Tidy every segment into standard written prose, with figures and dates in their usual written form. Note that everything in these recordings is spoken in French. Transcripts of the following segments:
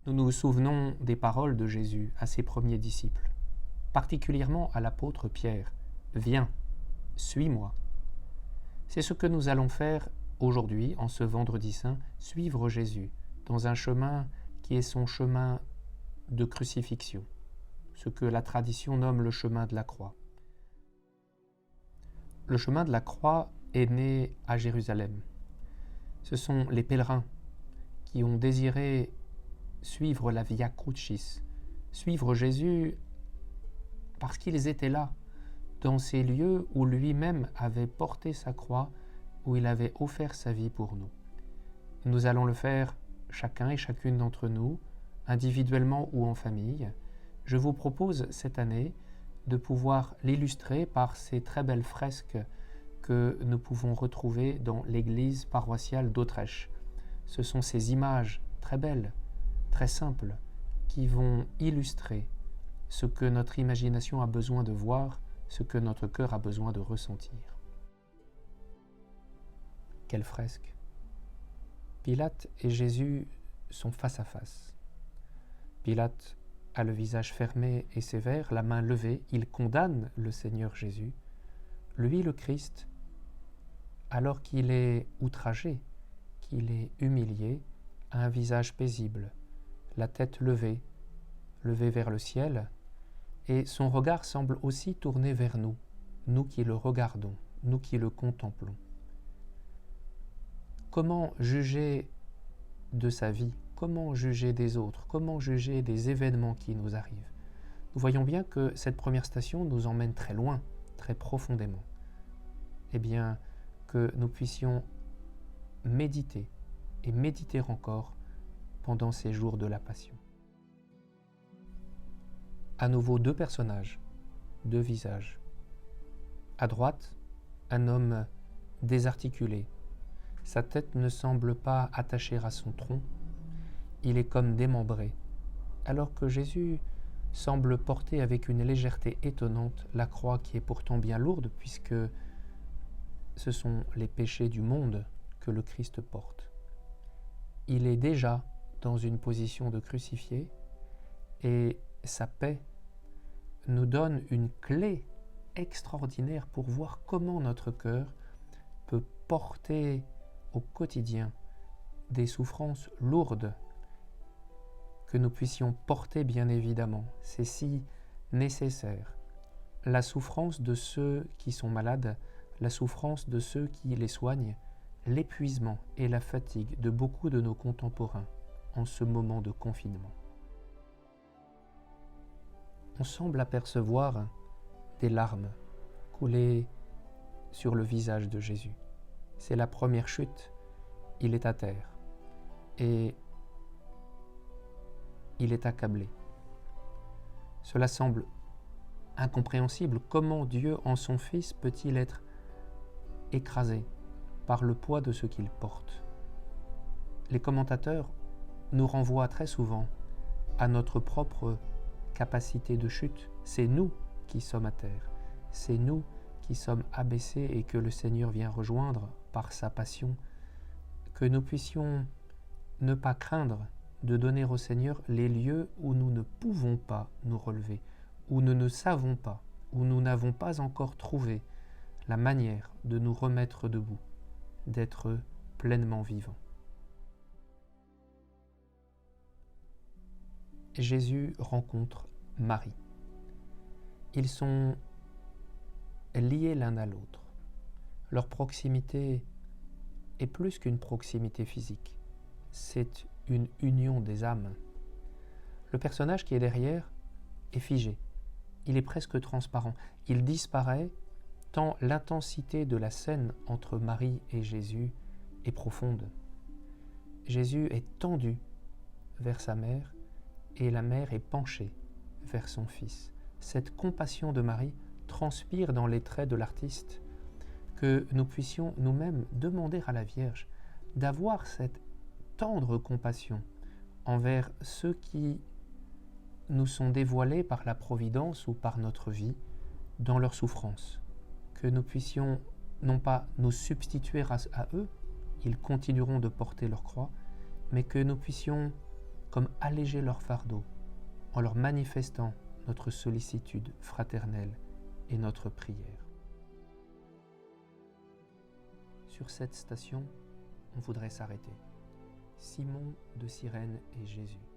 Nous nous souvenons des paroles de Jésus à ses premiers disciples, particulièrement à l'apôtre Pierre. « Viens, suis-moi ». C'est ce que nous allons faire aujourd'hui, en ce vendredi saint, suivre Jésus dans un chemin qui est son chemin de crucifixion, ce que la tradition nomme le chemin de la croix. Le chemin de la croix est né à Jérusalem. Ce sont les pèlerins qui ont désiré suivre la Via Crucis, suivre Jésus parce qu'ils étaient là, dans ces lieux où lui-même avait porté sa croix, où il avait offert sa vie pour nous. Nous allons le faire chacun et chacune d'entre nous, individuellement ou en famille. Je vous propose cette année de pouvoir l'illustrer par ces très belles fresques que nous pouvons retrouver dans l'église paroissiale d'Autrèche. Ce sont ces images très belles, très simples, qui vont illustrer ce que notre imagination a besoin de voir, ce que notre cœur a besoin de ressentir. Quelle fresque! Pilate et Jésus sont face à face. Pilate a le visage fermé et sévère, la main levée, il condamne le Seigneur Jésus. Lui, le Christ, alors qu'il est outragé, qu'il est humilié, a un visage paisible, la tête levée vers le ciel, et son regard semble aussi tourné vers nous, nous qui le regardons, nous qui le contemplons. Comment juger de sa vie? Comment juger des autres? Comment juger des événements qui nous arrivent? Nous voyons bien que cette première station nous emmène très loin, très profondément. Eh bien, que nous puissions méditer et méditer encore pendant ces jours de la Passion. À nouveau deux personnages, deux visages. À droite, un homme désarticulé. Sa tête ne semble pas attachée à son tronc. Il est comme démembré, alors que Jésus semble porter avec une légèreté étonnante la croix qui est pourtant bien lourde, puisque ce sont les péchés du monde que le Christ porte. Il est déjà dans une position de crucifié, et sa paix nous donne une clé extraordinaire pour voir comment notre cœur peut porter au quotidien des souffrances lourdes que nous puissions porter bien évidemment. C'est si nécessaire. La souffrance de ceux qui sont malades, la souffrance de ceux qui les soignent, l'épuisement et la fatigue de beaucoup de nos contemporains en ce moment de confinement. On semble apercevoir des larmes couler sur le visage de Jésus. C'est la première chute. Il est à terre et il est accablé. Cela semble incompréhensible. Comment Dieu en son Fils peut-il être écrasé par le poids de ce qu'il porte? Les commentateurs nous renvoient très souvent à notre propre capacité de chute. C'est nous qui sommes à terre. C'est nous qui sommes abaissés et que le Seigneur vient rejoindre par sa passion. Que nous puissions ne pas craindre de donner au Seigneur les lieux où nous ne pouvons pas nous relever, où nous ne savons pas, où nous n'avons pas encore trouvé la manière de nous remettre debout, d'être pleinement vivants. Jésus rencontre Marie. Ils sont liés l'un à l'autre. Leur proximité est plus qu'une proximité physique. C'est une union des âmes. Le personnage qui est derrière est figé. Il est presque transparent. Il disparaît tant l'intensité de la scène entre Marie et Jésus est profonde. Jésus est tendu vers sa mère et la mère est penchée vers son fils. Cette compassion de Marie transpire dans les traits de l'artiste, que nous puissions nous-mêmes demander à la Vierge d'avoir cette tendre compassion envers ceux qui nous sont dévoilés par la providence ou par notre vie dans leur souffrance. Que nous puissions non pas nous substituer à eux, ils continueront de porter leur croix, mais que nous puissions comme alléger leur fardeau, en leur manifestant notre sollicitude fraternelle et notre prière. Sur cette station, on voudrait s'arrêter. Simon de Cyrène et Jésus.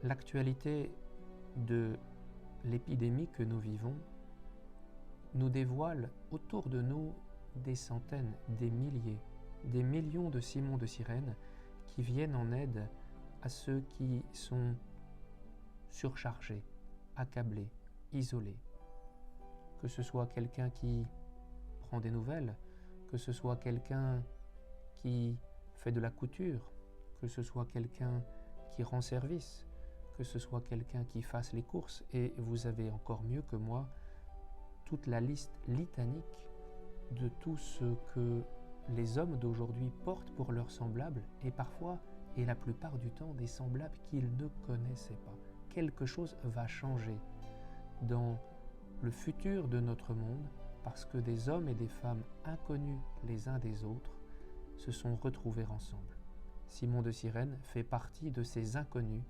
L'actualité de l'épidémie que nous vivons nous dévoile autour de nous des centaines, des milliers, des millions de Simon de Cyrène qui viennent en aide à ceux qui sont surchargés, accablés, isolés. Que ce soit quelqu'un qui prend des nouvelles, que ce soit quelqu'un qui fait de la couture, que ce soit quelqu'un qui rend service, que ce soit quelqu'un qui fasse les courses, et vous avez encore mieux que moi toute la liste litanique de tout ce que les hommes d'aujourd'hui portent pour leurs semblables, et parfois, et la plupart du temps, des semblables qu'ils ne connaissaient pas. Quelque chose va changer dans le futur de notre monde parce que des hommes et des femmes inconnus les uns des autres se sont retrouvés ensemble. Simon de Cyrène fait partie de ces inconnus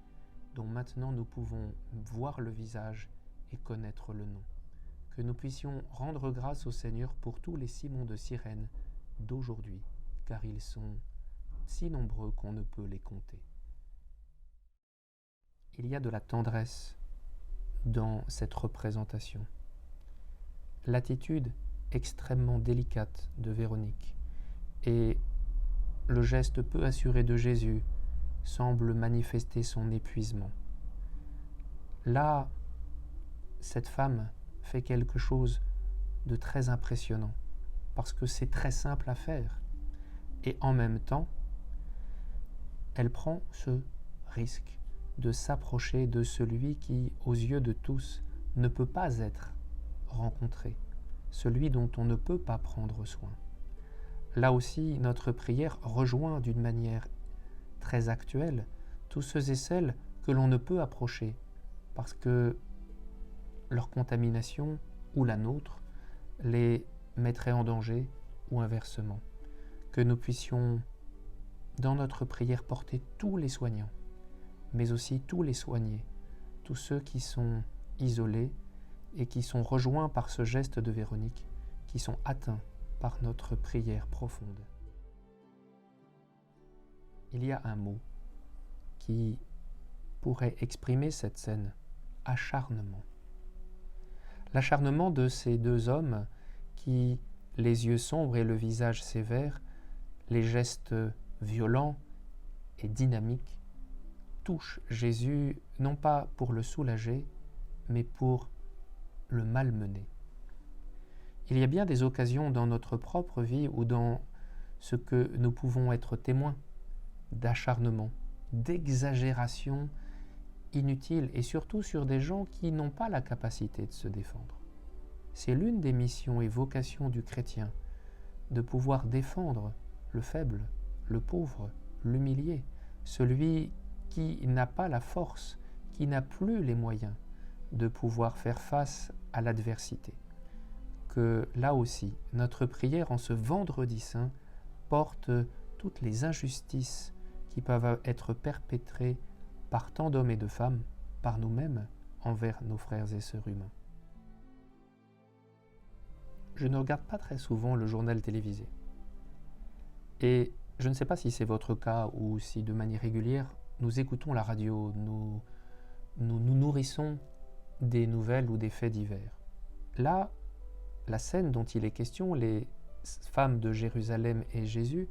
dont maintenant nous pouvons voir le visage et connaître le nom. Que nous puissions rendre grâce au Seigneur pour tous les Simons de Cyrène d'aujourd'hui, car ils sont si nombreux qu'on ne peut les compter. Il y a de la tendresse dans cette représentation. L'attitude extrêmement délicate de Véronique et le geste peu assuré de Jésus semblent manifester son épuisement. Là, cette femme fait quelque chose de très impressionnant parce que c'est très simple à faire et en même temps, elle prend ce risque de s'approcher de celui qui, aux yeux de tous, ne peut pas être rencontré, celui dont on ne peut pas prendre soin. Là aussi, notre prière rejoint d'une manière très actuelle tous ceux et celles que l'on ne peut approcher parce que leur contamination ou la nôtre les mettrait en danger ou inversement. Que nous puissions, dans notre prière, porter tous les soignants, mais aussi tous les soignés, tous ceux qui sont isolés et qui sont rejoints par ce geste de Véronique, qui sont atteints par notre prière profonde. Il y a un mot qui pourrait exprimer cette scène, acharnement. L'acharnement de ces deux hommes qui, les yeux sombres et le visage sévère, les gestes violents et dynamiques, touchent Jésus non pas pour le soulager, mais pour le malmener. Il y a bien des occasions dans notre propre vie ou dans ce que nous pouvons être témoins d'acharnement, d'exagération inutile et surtout sur des gens qui n'ont pas la capacité de se défendre. C'est l'une des missions et vocations du chrétien, de pouvoir défendre le faible, le pauvre, l'humilié, celui qui n'a pas la force, qui n'a plus les moyens de pouvoir faire face à l'adversité. Que là aussi, notre prière en ce vendredi saint porte toutes les injustices qui peuvent être perpétrées par tant d'hommes et de femmes, par nous-mêmes, envers nos frères et sœurs humains. Je ne regarde pas très souvent le journal télévisé. Et je ne sais pas si c'est votre cas ou si de manière régulière, nous écoutons la radio, nous nourrissons des nouvelles ou des faits divers. Là, la scène dont il est question, les femmes de Jérusalem et Jésus,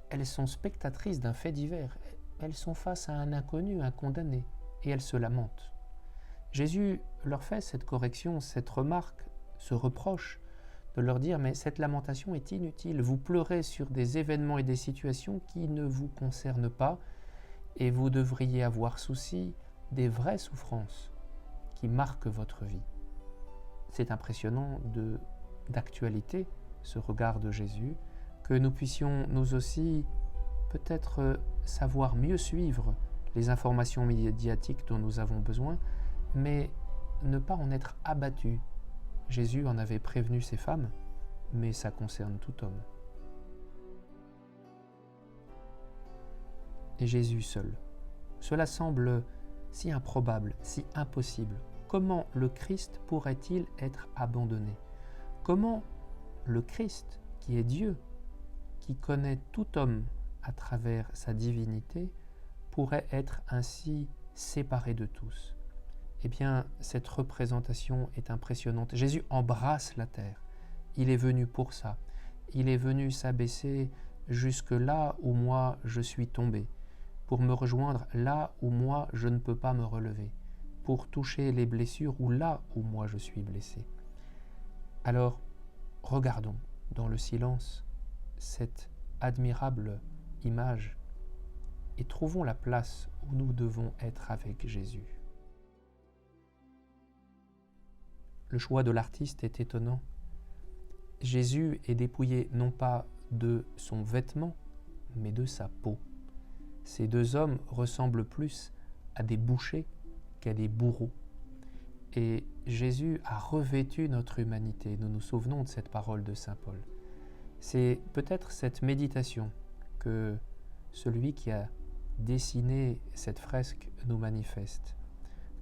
elles sont spectatrices d'un fait divers. Elles sont face à un inconnu, un condamné, et elles se lamentent. Jésus leur fait cette correction, cette remarque, ce reproche, de leur dire « mais cette lamentation est inutile, vous pleurez sur des événements et des situations qui ne vous concernent pas, et vous devriez avoir souci des vraies souffrances qui marquent votre vie. » C'est impressionnant d'actualité, ce regard de Jésus, que nous puissions nous aussi peut-être savoir mieux suivre les informations médiatiques dont nous avons besoin, mais ne pas en être abattus. Jésus en avait prévenu ces femmes, mais ça concerne tout homme. et Jésus seul. Cela semble si improbable, si impossible. Comment le Christ pourrait-il être abandonné? Comment le Christ, qui est Dieu, qui connaît tout homme à travers sa divinité, pourrait être ainsi séparé de tous? Eh bien, cette représentation est impressionnante. Jésus embrasse la terre. Il est venu pour ça. Il est venu s'abaisser jusque là où moi je suis tombé, pour me rejoindre là où moi je ne peux pas me relever, pour toucher les blessures ou là où moi je suis blessé. Alors, regardons dans le silence cette admirable image et trouvons la place où nous devons être avec Jésus. Le choix de l'artiste est étonnant. Jésus est dépouillé non pas de son vêtement, mais de sa peau. Ces deux hommes ressemblent plus à des bouchers qu'à des bourreaux. Et Jésus a revêtu notre humanité. Nous nous souvenons de cette parole de saint Paul. C'est peut-être cette méditation que celui qui a dessiné cette fresque nous manifeste.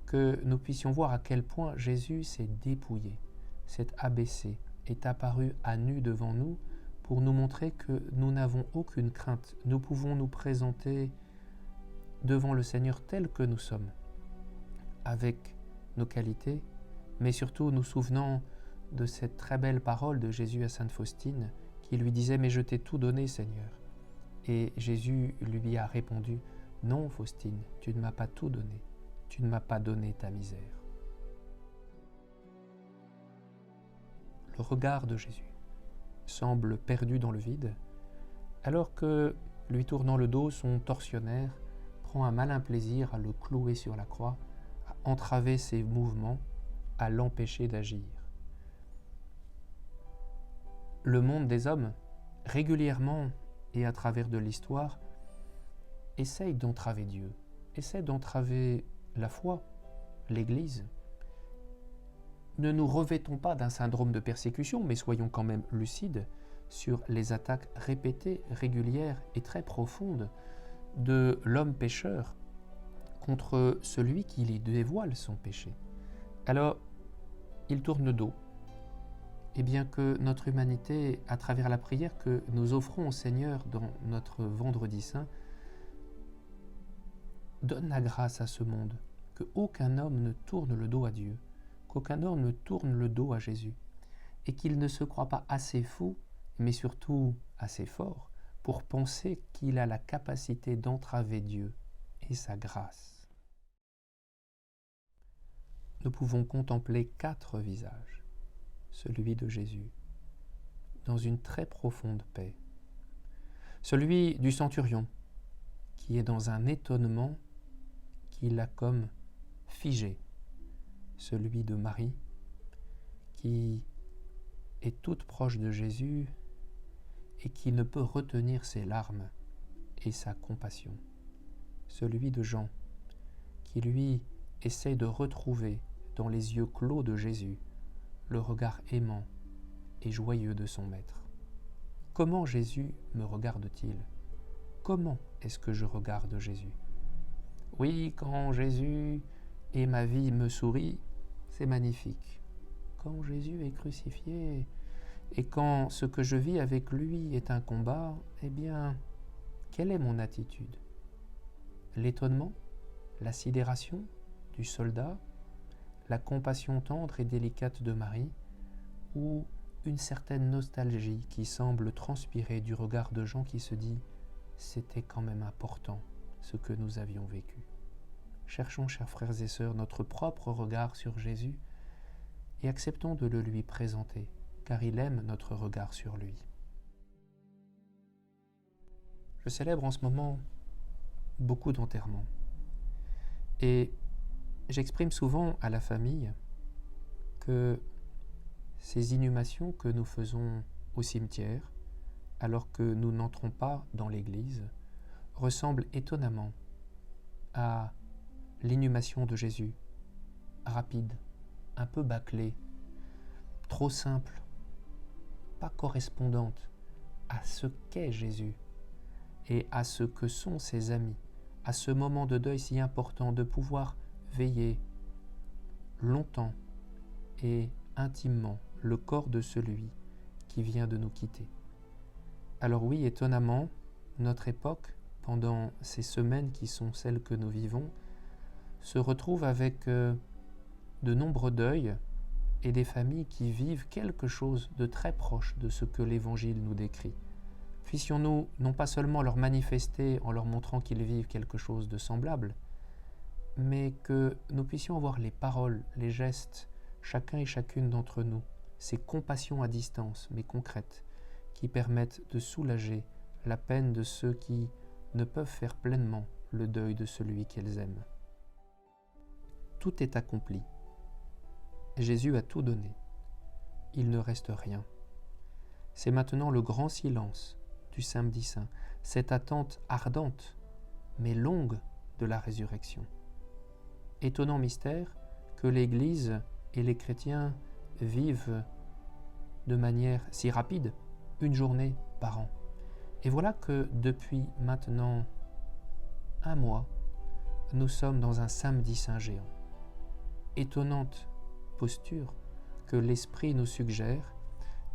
Que nous puissions voir à quel point Jésus s'est dépouillé, s'est abaissé, est apparu à nu devant nous pour nous montrer que nous n'avons aucune crainte. Nous pouvons nous présenter devant le Seigneur tel que nous sommes, avec nos qualités, mais surtout nous souvenant de cette très belle parole de Jésus à sainte Faustine qui lui disait « Mais je t'ai tout donné, Seigneur ». Et Jésus lui a répondu « Non, Faustine, tu ne m'as pas tout donné, tu ne m'as pas donné ta misère ». Le regard de Jésus semble perdu dans le vide, alors que, lui tournant le dos, son tortionnaire prend un malin plaisir à le clouer sur la croix, à entraver ses mouvements, à l'empêcher d'agir. Le monde des hommes, régulièrement et à travers de l'histoire, essaye d'entraver Dieu, essaie d'entraver la foi, l'Église. Ne nous revêtons pas d'un syndrome de persécution, mais soyons quand même lucides sur les attaques répétées, régulières et très profondes de l'homme pécheur contre celui qui lui dévoile son péché. Alors, il tourne le dos. Et bien que notre humanité, à travers la prière que nous offrons au Seigneur dans notre Vendredi Saint, donne la grâce à ce monde, qu'aucun homme ne tourne le dos à Dieu, qu'aucun homme ne tourne le dos à Jésus, et qu'il ne se croit pas assez fou, mais surtout assez fort, pour penser qu'il a la capacité d'entraver Dieu et sa grâce. Nous pouvons contempler 4 visages, celui de Jésus, dans une très profonde paix, celui du centurion, qui est dans un étonnement qui l'a comme figé, celui de Marie, qui est toute proche de Jésus et qui ne peut retenir ses larmes et sa compassion, celui de Jean, qui lui essaie de retrouver dans les yeux clos de Jésus le regard aimant et joyeux de son Maître. Comment Jésus me regarde-t-il? Comment est-ce que je regarde Jésus? Oui, quand Jésus et ma vie me sourit, c'est magnifique. Quand Jésus est crucifié et quand ce que je vis avec lui est un combat, eh bien, quelle est mon attitude? L'étonnement, la sidération du soldat, la compassion tendre et délicate de Marie, ou une certaine nostalgie qui semble transpirer du regard de Jean qui se dit « c'était quand même important ce que nous avions vécu ». Cherchons, chers frères et sœurs, notre propre regard sur Jésus et acceptons de le lui présenter, car il aime notre regard sur lui. Je célèbre en ce moment beaucoup d'enterrements et j'exprime souvent à la famille que ces inhumations que nous faisons au cimetière, alors que nous n'entrons pas dans l'église, ressemblent étonnamment à l'inhumation de Jésus, rapide, un peu bâclée, trop simple, pas correspondante à ce qu'est Jésus et à ce que sont ses amis, à ce moment de deuil si important, de pouvoir veiller longtemps et intimement le corps de celui qui vient de nous quitter. Alors oui, étonnamment, notre époque, pendant ces semaines qui sont celles que nous vivons, se retrouve avec de nombreux deuils et des familles qui vivent quelque chose de très proche de ce que l'Évangile nous décrit. Puissions-nous non pas seulement leur manifester en leur montrant qu'ils vivent quelque chose de semblable, mais que nous puissions avoir les paroles, les gestes, chacun et chacune d'entre nous, ces compassions à distance, mais concrètes, qui permettent de soulager la peine de ceux qui ne peuvent faire pleinement le deuil de celui qu'elles aiment. Tout est accompli. Jésus a tout donné. Il ne reste rien. C'est maintenant le grand silence du samedi saint, cette attente ardente, mais longue de la résurrection. Étonnant mystère que l'Église et les chrétiens vivent de manière si rapide, une journée par an. Et voilà que depuis maintenant un mois, nous sommes dans un samedi saint géant. Étonnante posture que l'Esprit nous suggère,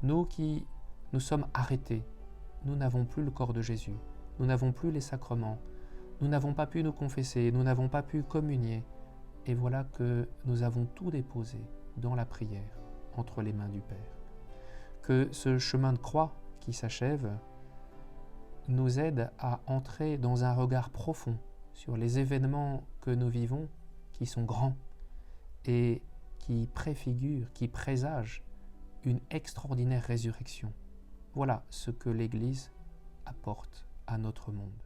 nous qui nous sommes arrêtés, nous n'avons plus le corps de Jésus, nous n'avons plus les sacrements, nous n'avons pas pu nous confesser, nous n'avons pas pu communier, et voilà que nous avons tout déposé dans la prière, entre les mains du Père. Que ce chemin de croix qui s'achève nous aide à entrer dans un regard profond sur les événements que nous vivons, qui sont grands, et qui préfigure, qui présage une extraordinaire résurrection. Voilà ce que l'Église apporte à notre monde.